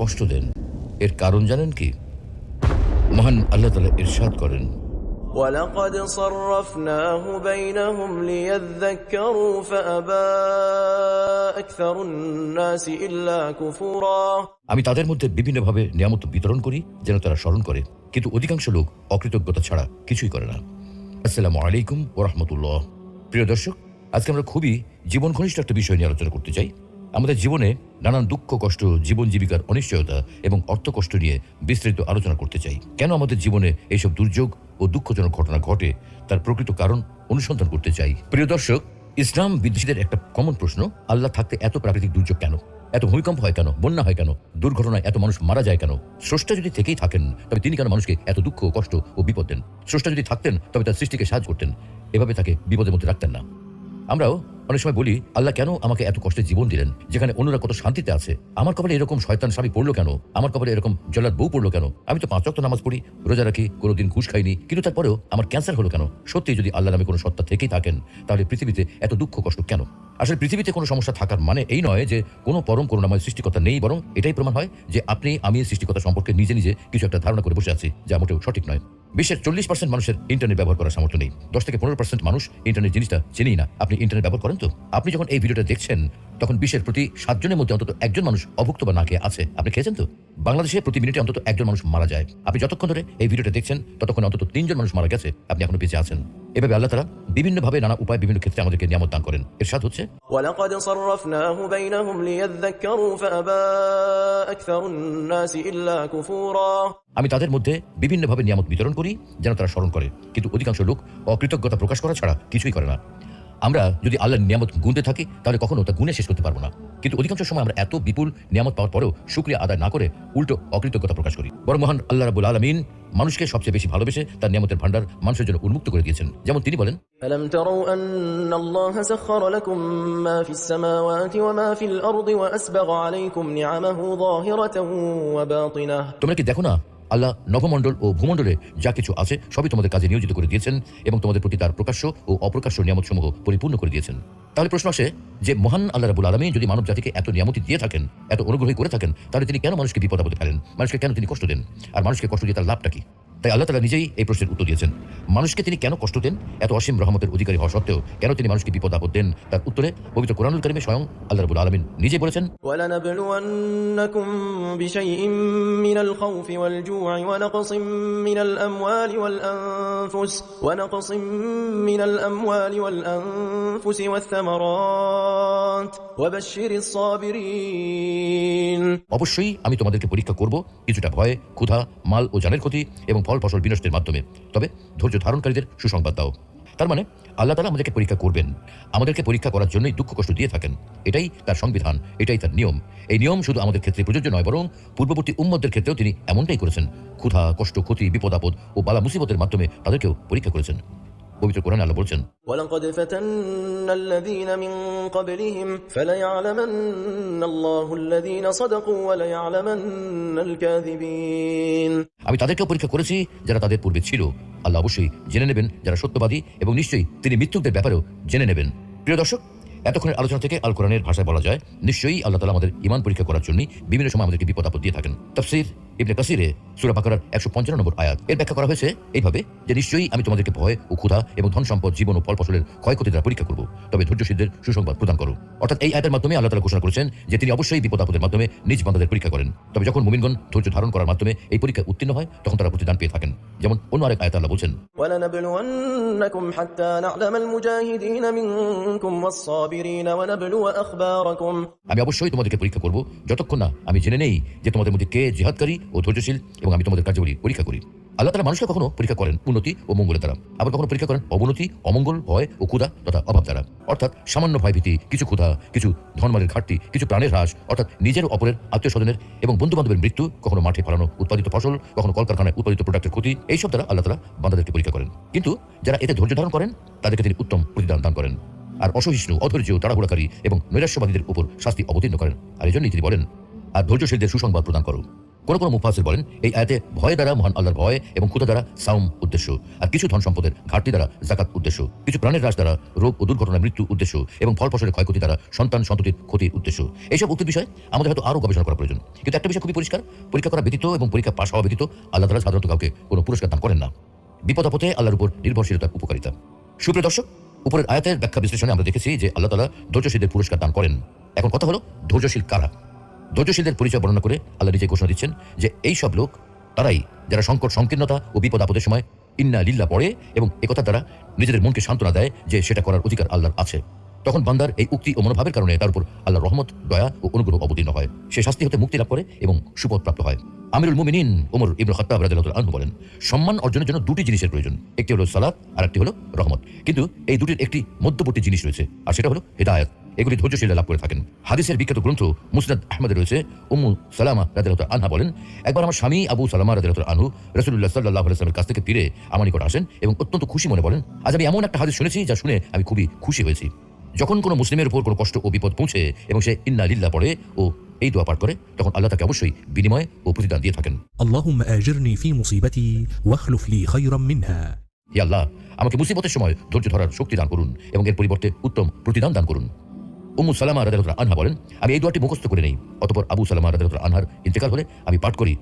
কষ্ট দেন, এর কারণ জানেন কি? মহান আল্লাহ তাআলা ইরশাদ করেন, وَلَقَدْ صَرَّفْنَاهُ بَيْنَهُمْ لِيَذَّكَّرُوا فَأَبَى أَكْثَرُ النَّاسِ إِلَّا كُفُورًا। আমি তাদের মধ্যে বিভিন্নভাবে নিয়ামত বিতরণ করি যেন তারা স্মরণ করে, কিন্তু অধিকাংশ লোক অকৃতজ্ঞতা ছাড়া কিছুই করে না। আসসালামু আলাইকুম ওয়া রাহমাতুল্লাহ। প্রিয় দর্শক, আজকে আমরা খুবই জীবন ঘনিষ্ঠ একটা বিষয় নিয়ে আলোচনা করতে চাই। আমাদের জীবনে নানান দুঃখ কষ্ট, জীবন জীবিকার অনিশ্চয়তা এবং অর্থ কষ্ট নিয়ে বিস্তারিত আলোচনা করতে চাই। কেন আমাদের জীবনে এইসব দুর্যোগ ও দুঃখজনক ঘটনা ঘটে, তার প্রকৃত কারণ অনুসন্ধান করতে চাই। প্রিয় দর্শক, ইসলাম বিদ্বেষীদের একটা কমন প্রশ্ন, আল্লাহ থাকতে এত প্রাকৃতিক দুর্যোগ কেন? এত ভূমিকম্প হয় কেন? বন্যা হয় কেন? দুর্ঘটনায় এত মানুষ মারা যায় কেন? স্রষ্টা যদি থেকেই থাকেন, তবে তিনি কেন মানুষকে এত দুঃখ, কষ্ট ও বিপদ দেন? স্রষ্টা যদি থাকতেন, তবে তার সৃষ্টিকে সাহায্য করতেন, এভাবে তাকে বিপদের মধ্যে রাখতেন না। আমরাও অনেক সময় বলি, আল্লাহ কেন আমাকে এত কষ্টে জীবন দিলেন, যেখানে অন্যরা কত শান্তিতে আছে? আমার কপালে এরকম শয়তান স্বামী পড়লো কেন? আমার কপালে এরকম জল্লাদ বউ পড়লো কেন? আমি তো 5 ওয়াক্ত নামাজ পড়ি, রোজা রাখি, কোনোদিন ঘুষ খাইনি, কিন্তু তারপরেও আমার ক্যান্সার হলো কেন? সত্যি যদি আল্লাহ নামে কোনো সত্তা থেকেই থাকেন, তাহলে পৃথিবীতে এত দুঃখ কষ্ট কেন? আসলে পৃথিবীতে কোনো সমস্যা থাকার মানে এই নয় যে কোনো পরম করুণাময় সৃষ্টিকর্তা নেই, বরং এটাই প্রমাণ হয় যে আমি সৃষ্টিকর্তা সম্পর্কে নিজে নিজে কিছু একটা ধারণা করে বসে আছি, যা মোটেও সঠিক নয়। বিশ্বের 40% মানুষের ইন্টারনেট ব্যবহার করার সামর্থ্য নেই। 10 থেকে 15% মানুষ ইন্টারনেট জিনিসটা চেনেই না। আপনি ইন্টারনেট ব্যবহার করেন তো? আপনি যখন এই ভিডিওটা দেখছেন, তখন বিশ্বের প্রতি 7 জনের মধ্যে অন্তত একজন মানুষ অভুক্ত বা না খেয়ে আছে। আপনি খেয়েছেন তো? বাংলাদেশে প্রতি মিনিটে অন্তত একজন মানুষ মারা যায়। আপনি যতক্ষণ ধরে এই ভিডিওটা দেখছেন, ততক্ষণ অন্তত 3 জন মানুষ মারা গেছে, আপনি এখনো বেঁচে আছেন। এভাবে আল্লাহ তাআলা বিভিন্নভাবে, নানা উপায়, বিভিন্ন ক্ষেত্রে আমাদেরকে নিয়ামত দান করেন। ইরশাদ হচ্ছে, وَلَقَدْ صَرَّفْنَاهُ بَيْنَهُمْ لِيَذَّكَّرُوا فَأَبَى أَكْثَرُ النَّاسِ إِلَّا كُفُورًا। আমি তাদের মধ্যে বিভিন্নভাবে নিয়ামত বিতরণ করি যেন তারা স্মরণ করে, কিন্তু অধিকাংশ লোক অকৃতজ্ঞতা প্রকাশ করা ছাড়া কিছুই করে না। আমরা যদি আল্লাহর নিয়ামত গুনতে থাকি, তাহলে কখনো তা গুনে শেষ করতে পারবো না। কিন্তু অধিকাংশ সময় আমরা এত বিপুল নিয়ামত পাওয়ার পরেও শুকরিয়া আদায় না করে উল্টো অকৃতজ্ঞতা প্রকাশ করি। বরং মহান আল্লাহ রাব্বুল আলামিন মানুষকে সবচেয়ে বেশি ভালোবেসে তার নিয়ামতের ভান্ডার মানুষের জন্য উন্মুক্ত করে দিয়েছেন। যেমন তিনি বলেন, أَلَمْ تَرَوْا أَنَّ اللَّهَ سَخَّرَ لَكُم مَّا فِي السَّمَاوَاتِ وَمَا فِي الْأَرْضِ وَأَسْبَغَ عَلَيْكُمْ نِعَمَهُ ظَاهِرَةً وَبَاطِنَةً। তোমরা কি দেখো না, আল্লাহ নভমণ্ডল ও ভূমণ্ডলে যা কিছু আছে সবই তোমাদের কাজে নিয়োজিত করে দিয়েছেন এবং তোমাদের প্রতি তার প্রকাশ্য ও অপ্রকাশ্য নিয়ামতসমূহ পরিপূর্ণ করে দিয়েছেন। তাহলে প্রশ্ন আসে যে, মহান আল্লাহ রাব্বুল আলামিন যদি মানব জাতিকে এত নিয়ামতি দিয়ে থাকেন, এত অনুগ্রহ করে থাকেন, তাহলে তিনি কেন মানুষকে বিপদ আপদে ফেলেন? মানুষকে কেন তিনি কষ্ট দেন? আর মানুষকে কষ্ট দিয়ে তার লাভটা কি? তাই আল্লাহ তাআলা নিজেই এই প্রশ্নের উত্তর দিয়েছেন। মানুষকে তিনি কেন কষ্ট দেন, এত অসীম রহমতের অধিকারী হওয়া সত্ত্বেও কেন তিনি মানুষকে বিপদ আপদ দেন, তার উত্তরে পবিত্র কোরআনুল কারীমে স্বয়ং আল্লাহ রাব্বুল আলামিন নিজেই বলেছেন, وَلَنَبْلُوَنَّكُم بِشَيْءٍ مِّنَ الْخَوْفِ وَالْجُوعِ وَنَقْصٍ مِّنَ الْأَمْوَالِ وَالْأَنفُسِ وَالثَّمَرَاتِ وَبَشِّرِ الصَّابِرِينَ। অবশ্যই আমি তোমাদেরকে পরীক্ষা করব, কিছুটা ভয়, ক্ষুধা, মাল ও জানের ক্ষতি এবং ফল ফসল বিনষ্টের মাধ্যমে। তবে ধৈর্য ধারণকারীদের সুসংবাদ দাও। তার মানে আল্লাহ তাআলা আমাদেরকে পরীক্ষা করবেন, আমাদেরকে পরীক্ষা করার জন্যই দুঃখ কষ্ট দিয়ে থাকেন। এটাই তার সংবিধান, এটাই তার নিয়ম। এই নিয়ম শুধু আমাদের ক্ষেত্রে প্রযোজ্য নয়, বরং পূর্ববর্তী উম্মতদের ক্ষেত্রেও তিনি এমনটাই করেছেন। ক্ষুধা, কষ্ট, ক্ষতি, বিপদ আপদ ও বালা মুসিবতের মাধ্যমে তাদেরকেও পরীক্ষা করেছেন। পবিত্র কোরআনে আল্লাহ বলছেন, وَلَقَدْ فَتَنَّا الَّذِينَ مِن قَبْلِهِمْ فَلَيَعْلَمَنَّ اللَّهُ الَّذِينَ صَدَقُوا وَلَيَعْلَمَنَّ الْكَاذِبِينَ। আমি তাদেরকেও পরীক্ষা করেছি যারা তাদের পূর্বে ছিল। আল্লাহ অবশ্যই জেনে নেবেন যারা সত্যবাদী, এবং নিশ্চয়ই তিনি মিথ্যুকদের ব্যাপারেও জেনে নেবেন। প্রিয় দর্শক, এতক্ষণের আলোচনা থেকে আল কোরআনের ভাষায় বলা যায়, নিশ্চয়ই আল্লাহ তাআলা আমাদের ঈমান পরীক্ষা করার জন্য বিভিন্ন সময় আমাদেরকে বিপদ আপদ দিয়ে থাকেন। তাফসীর ইবনে কাসিরে সূরা বাকারার 155 নম্বর আয়াত এর ব্যাখ্যা করা হয়েছে এইভাবে যে, নিশ্চয়ই আমি তোমাদেরকে ভয় ও ক্ষুধা এবং ধন সম্পদ, জীবন ও ফল ফসলের ক্ষয়ক্ষতি দ্বারা পরীক্ষা করব, তবে ধৈর্যশীলদের সুসংবাদ প্রদান করো। অর্থাৎ এই আয়াতের মাধ্যমে আল্লাহ তাআলা ঘোষণা করেছেন যে তিনি অবশ্যই বিপদ আপদের মাধ্যমে নিজ বান্দাদের পরীক্ষা করেন। তবে যখন মুমিনগণ ধৈর্য ধারণ করার মাধ্যমে এই পরীক্ষায় উত্তীর্ণ হয়, তখন তারা প্রতিদান পেয়ে থাকেন। যেমন অন্য আরেক আয়াতে আল্লাহ বলছেন, وَلَنَبْلُوَنَّكُمْ حَتَّى نَعْلَمَ الْمُجَاهِدِينَ مِنكُمْ وَالصَّابِرِينَ وَنَبْلُوَ أَخْبَارَكُمْ। আমি অবশ্যই তোমাদেরকে পরীক্ষা করব যতক্ষণ না আমি জেনে নেই যে তোমাদের মধ্যে কে জিহাদকারী ও ধৈর্যশীল, এবং আমি তোমাদের কার্যাবলী পরীক্ষা করি। আল্লাহ তাআলা মানুষকে কখনো পরীক্ষা করেন উন্নতি ও মঙ্গলের দ্বারা, আবার কখনো পরীক্ষা করেন অবনতি, অমঙ্গল, ভয় ও ক্ষুধা তথা অভাব দ্বারা। অর্থাৎ সামান্য ভয়ভীতি, কিছু ক্ষুধা, কিছু ধনমালের ঘাটতি, কিছু প্রাণের হ্রাস, অর্থাৎ নিজের অপরের, আত্মীয় স্বজনের এবং বন্ধু বান্ধবের মৃত্যু, কখনো মাঠে ফলানো উৎপাদিত ফসল, কখনো কলকারখানায় উৎপাদিত প্রোডাক্টের ক্ষতি, এইসব দ্বারা আল্লাহ তাআলা বান্দাদেরকে পরীক্ষা করেন। কিন্তু যারা এতে ধৈর্য ধারণ করেন, তাদেরকে তিনি উত্তম প্রতিদান দান করেন। আর অসহিষ্ণু, অধৈর্য, তাড়াহুড়াকারী এবং নৈরাশ্যবাদীদের উপর শাস্তি অবতীর্ণ করেন। আর এই জন্যই তিনি বলেন, আর ধৈর্যশীলদের সুসংবাদ প্রদান করো। কোন কোন মুফাসসির বলেন এই আয়াতে ভয় দ্বারা মহান আল্লাহর ভয় এবং ক্ষুধা দ্বারা সাওম উদ্দেশ্য, আর কিছু ধন সম্পদের ঘাটতি দ্বারা যাকাত উদ্দেশ্য, কিছু প্রাণের হ্রাস দ্বারা রোগ ও দুর্ঘটনা মৃত্যু উদ্দেশ্য এবং ফল ফসলের ক্ষয়ক্ষতি দ্বারা সন্তান সন্ততির ক্ষতির উদ্দেশ্য। এইসব উক্তির বিষয়ে আমাদের হয়তো আরও গবেষণা করা প্রয়োজন, কিন্তু একটা বিষয় খুবই পরিষ্কার, পরীক্ষা করা ব্যতীত এবং পরীক্ষা পাশ হওয়া ব্যতীত আল্লাহ তাআলা সাধারণত কাউকে কোনো পুরস্কার দান করেন না। বিপদ আপদে আল্লাহর উপর নির্ভরশীলতার উপকারিতা। সুপ্রিয় দর্শক, উপরের আয়াতের ব্যাখ্যা বিশ্লেষণে আমরা দেখেছি যে আল্লাহ তাআলা ধৈর্যশীলদের পুরস্কার দান করেন। এখন কথা হলো ধৈর্যশীল কারা? ধৈর্যশীলদের পরিচয় বর্ণনা করে আল্লাহ নিজে ঘোষণা দিচ্ছেন যে এই সব লোক তারাই যারা সংকট সংকীর্ণতা ও বিপদ আপদের সময় ইন্না লিল্লাহ পড়ে এবং একথা দ্বারা নিজেদের মনকে সান্ত্বনা দেয় যে সেটা করার অধিকার আল্লাহর আছে। তখন বান্দার এই উক্তি ও মনোভাবের কারণে তার উপর আল্লাহর রহমত, দয়া ও অনুগ্রহ অবতীর্ণ হয়, সে শাস্তি হতে মুক্তি লাভ করে এবং সুপথ প্রাপ্ত হয়। আমিরুল মুমিনিন ওমর ইবনে খাত্তাব রাদিয়াল্লাহু আনহু বলেন, সম্মান অর্জনের জন্য দুটি জিনিসের প্রয়োজন, একটি হলো সালাত আর একটি হলো রহমত। কিন্তু এই দুটির একটি মধ্যবর্তী জিনিস রয়েছে, আর সেটা হলো হিদায়াত। এগুলি ধৈর্যশীলরা লাভ করে থাকেন। হাদিসের বিখ্যাত গ্রন্থ মুসনাদ আহমদে রয়েছে, উম্মু সালামা রাদিয়াল্লাহু আনহা বলেন, একবার আমার স্বামী আবু সালামা রাদিয়াল্লাহু আনহু রাসূলুল্লাহ সাল্লাল্লাহু আলাইহি ওয়াসাল্লামের কাছ থেকে ফিরে আমার নিকট আসেন এবং অত্যন্ত খুশি মনে বলেন, আজ আমি এমন একটা হাদিস শুনেছি যা শুনে আমি খুবই খুশি হয়েছি। যখন কোনো মুসলিমের উপর কোনো কষ্ট ও বিপদ পৌঁছে এবং সে ইন্না লিল্লাহ পড়ে ও এই দোয়া পাঠ করে, তখন আল্লাহ তাকে অবশ্যই বিনিময় ও প্রতিদান দিয়ে থাকেন। اللهم آجرني في مصيبتي واخلف لي خيرا منها। হে আল্লাহ, আমাকে মুসিবতের সময় ধৈর্য ধরার শক্তি দান করুন এবং এর পরিবর্তে উত্তম প্রতিদান দান করুন। উম্মু সালামা রাদিয়াল্লাহু আনহা বলেন, আমি এই দোয়াটি মুখস্থ করে নেই। অতঃপর আবু সালামা রাদিয়াল্লাহু আনহার ইন্তেকাল হলে আমি পাঠ করি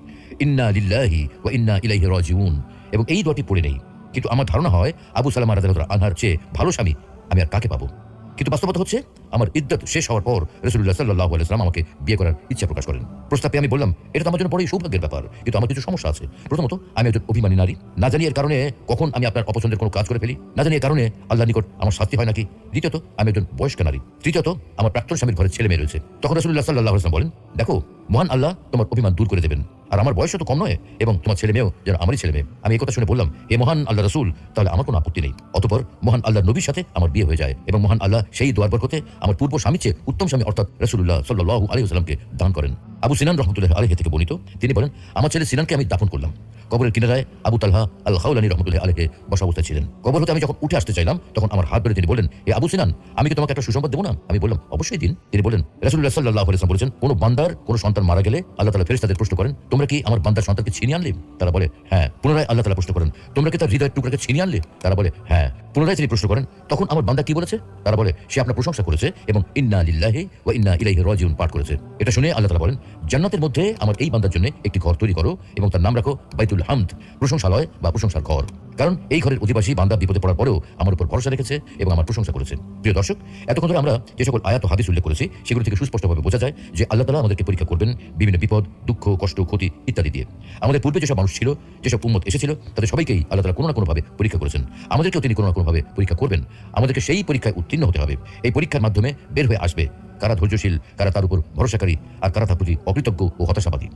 ইন্না লিল্লাহি ওয়া ইন্না ইলাইহি রাজিউন এবং এই দোয়াটি পড়ে নেই। কিন্তু আমার ধারণা হয় আবু সালামা রাদিয়াল্লাহু আনহার চেয়ে ভালো স্বামী আমি আর কাকে পাবো। কিন্তু বাস্তবতা হচ্ছে আমার ইদ্দত শেষ হওয়ার পর রাসূলুল্লাহ সাল্লাল্লাহু আলাইহি ওয়াসাল্লাম আমাকে বিয়ে করার ইচ্ছা প্রকাশ করেন। প্রস্তাব পেয়ে আমি বললাম, এটা তো আমার জন্য বড়ই সৌভাগ্যের ব্যাপার, কিন্তু আমার কিছু সমস্যা আছে। প্রথমত, আমি একজন অভিমানী নারী, না জানি এর কারণে কখন আমি আপনার অপছন্দের কোনো কাজ করে ফেলি, না জানি এর কারণে আল্লাহর নিকট আমার শাস্তি হয় নাকি। দ্বিতীয়ত, আমি একজন বয়স্ক নারী। তৃতীয়ত, আমার প্রাক্তন স্বামীর ঘরে ছেলে মেয়ে রয়েছে। তখন রাসূলুল্লাহ সাল্লাল্লাহু আলাইহি ওয়াসাল্লাম বলেন, দেখো, মহান আল্লাহ তোমার অভিমান দূর করে দেবেন, আর আমার বয়স তো কম নয় এবং তোমার ছেলে মেয়েও যেন আমারই ছেলে মেয়ে। আমি এই কথা শুনে বললাম, হে মহান আল্লাহ রাসূল, তাহলে আমার কোনো আপত্তি নেই। অতঃপর মহান আল্লাহর নবীর সাথে আমার বিয়ে হয়ে যায় এবং মহান আল্লাহ সেই দোয়ার বরকতে আমার পূর্ব স্বামীর চেয়ে উত্তম স্বামী অর্থাৎ রাসূলুল্লাহ সাল্লাল্লাহু আলাইহি ওয়াসাল্লামকে দান করেন। আবু সিনান রাহমাতুল্লাহি আলাইহি থেকে বর্ণিত, তিনি বলেন, আমার ছেলে সিনানকে আমি দাফন করলাম। কবরের কিনারায় আবু তালহা আল খাওলানী রাহমাতুল্লাহি আলাইহি বসা অবস্থায় ছিলেন। কবর হতে আমি যখন উঠে আসতে চাইলাম, তখন আমার হাত ধরে তিনি বলেন, হে আবু সিনান, আমি কি তোমাকে একটা সুসংবাদ দেবো না? আমি বললাম, অবশ্যই দিন। তিনি বলেন, রাসূলুল্লাহ সাল্লাল্লাহু আলাইহি ওয়াসাল্লাম বলেছেন, কোনো বান্দার কোনো সন্তান মারা গেলে আল্লাহ তাআলা ফেরেশতাদের প্রশ্ন করেন, তোমরা কি আমার বান্দার সন্তানকে ছিনিয়ে আনলে? তারা বলে, হ্যাঁ। পুনরায় আল্লাহ তাআলা প্রশ্ন করেন, তোমরা কি তার হৃদয়ের টুকরাকে ছিনিয়ে আনলে? তারা বলে, হ্যাঁ। পুনরায় তিনি প্রশ্ন করেন, তখন আমার বান্দা কি বলেছে? তারা বলে, সে আপনার প্রশংসা করেছে এবং ইন্না লিল্লাহি ওয়া ইন্না ইলাইহি রাজিউন পাঠ করেছে। এটা শুনে আল্লাহ তাআলা বলেন, জান্নাতের মধ্যে আমার এই বান্দার জন্য একটি ঘর তৈরি করো এবং তার নাম রাখো বাইতুল হামদ, প্রশংসালয় বা প্রশংসার ঘর। কারণ এই ঘরের অধিবাসী বান্দা বিপদে পড়ার পরেও আমার উপর ভরসা রেখেছে এবং আমার প্রশংসা করেছে। প্রিয় দর্শক, এতক্ষণ ধরে আমরা যে সকল আয়াত ও হাদিস উল্লেখ করেছি, সেগুলো থেকে সুস্পষ্টভাবে বোঝা যায় যে আল্লাহ তাআলা আমাদেরকে পরীক্ষা করবেন বিভিন্ন বিপদ, দুঃখ, কষ্ট, ক্ষতি ইত্যাদি দিয়ে। আমাদের পূর্বে যেসব মানুষ ছিল, যেসব উম্মত এসেছিল, তাদের সবাইকেই আল্লাহ তাআলা কোনো না কোনোভাবে পরীক্ষা করেছেন। আমাদেরকেও তিনি কোনো না কোনোভাবে পরীক্ষা করবেন। আমাদেরকে সেই পরীক্ষায় উত্তীর্ণ হতে হবে। এই পরীক্ষার মাধ্যমে বের হয়ে আসবে কারা ধৈর্যশীল, কারা তার উপর ভরসাকারী, আর কারা তার প্রতি অকৃতজ্ঞ ও হতাশাবাদী।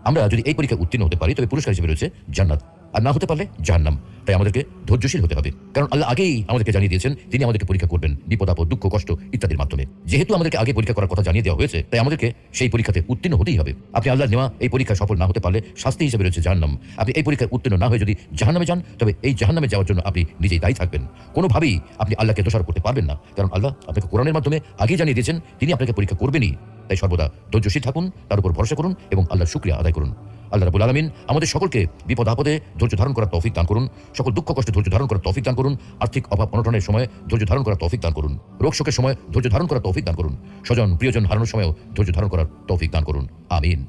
আমরা যদি এই পরীক্ষায় উত্তীর্ণ হতে পারি, তবে পুরস্কার হিসেবে রয়েছে জান্নাত, আর না হতে পারলে জাহান্নাম। তাই আমাদেরকে ধৈর্যশীল হতে হবে, কারণ আল্লাহ আগেই আমাদেরকে জানিয়ে দিয়েছেন তিনি আমাদেরকে পরীক্ষা করবেন বিপদ আপদ, দুঃখ, কষ্ট ইত্যাদির মাধ্যমে। যেহেতু আমাদেরকে আগে পরীক্ষা করার কথা জানিয়ে দেওয়া হয়েছে, তাই আমাদেরকে সেই পরীক্ষাতে উত্তীর্ণ হতেই হবে। আপনি আল্লাহর নেওয়া এই পরীক্ষায় সফল না হতে পারলে শাস্তি হিসেবে রয়েছে জাহান্নাম। আপনি এই পরীক্ষায় উত্তীর্ণ না হয়ে যদি জাহান্নামে যান, তবে এই জাহান্নামে যাওয়ার জন্য আপনি নিজেই দায়ী থাকবেন। কোনোভাবেই আপনি আল্লাহকে দোষারোপ করতে পারবেন না, কারণ আল্লাহ আপনাকে কোরআনের মাধ্যমে আগেই জানিয়ে দিয়েছেন তিনি আপনাকে পরীক্ষা করবেনই। তাই সর্বদা ধৈর্যশীল থাকুন, তার উপর ভরসা করুন এবং আল্লাহর শুকরিয়া আদায় করুন। আল্লাহ রাব্বুল আলামিন আমাদের সকলকে বিপদ আপদে ধৈর্য ধারণ করার তৌফিক দান করুন, সকল দুঃখ কষ্টে ধৈর্য ধারণ করার তৌফিক দান করুন, আর্থিক অভাব অনটনের সময় ধৈর্য ধারণ করার তৌফিক দান করুন, রোগ শোকের সময় ধৈর্য ধারণ করার তৌফিক দান করুন, স্বজন প্রিয়জন হারানোর সময়ও ধৈর্য ধারণ করার তৌফিক দান করুন। আমিন।